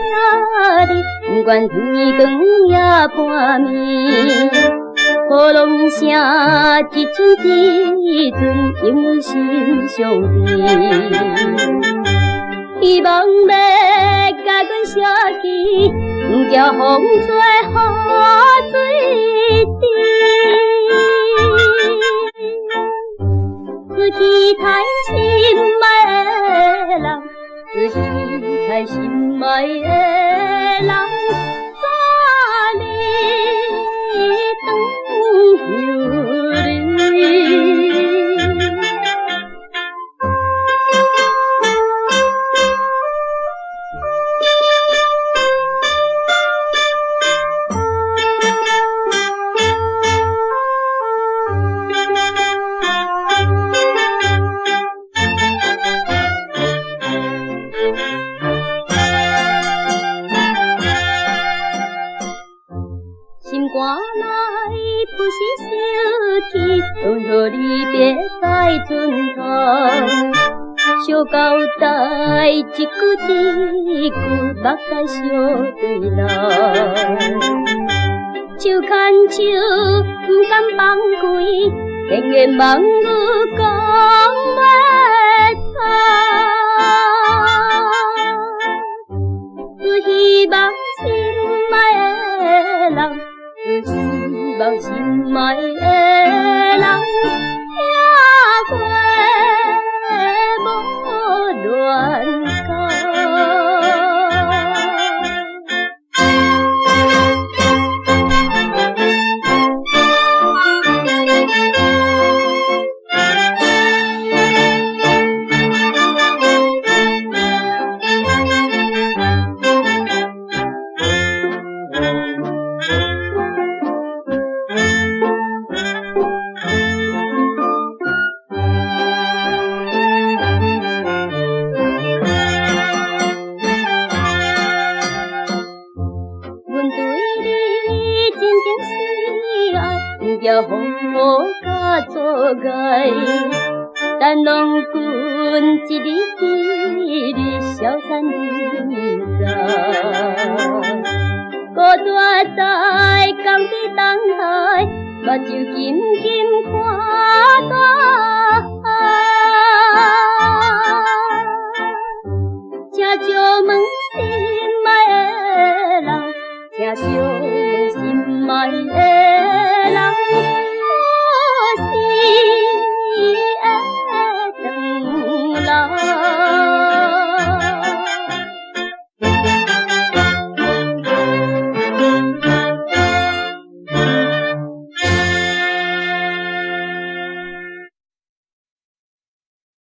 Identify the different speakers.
Speaker 1: 家己，不管天光也半暝，雨龙声一阵一阵，永心相依。希望要甲阮相见，不叫风吹雨水滴。自己太心爱的人，自己太心爱的人，怎哩等候你？心肝内不是想起，为何离别在船头？小交代一句一句，目屎相对流。手牵手，不敢放开，永远望你讲袂透。只希望心爱的人。只希望心爱的人，也过无乱交。叫风雨甲阻碍，但郎君一日一日消散人在，孤单在江边等待，目睭紧紧看大海，请借问心爱的人，请借问心爱的人。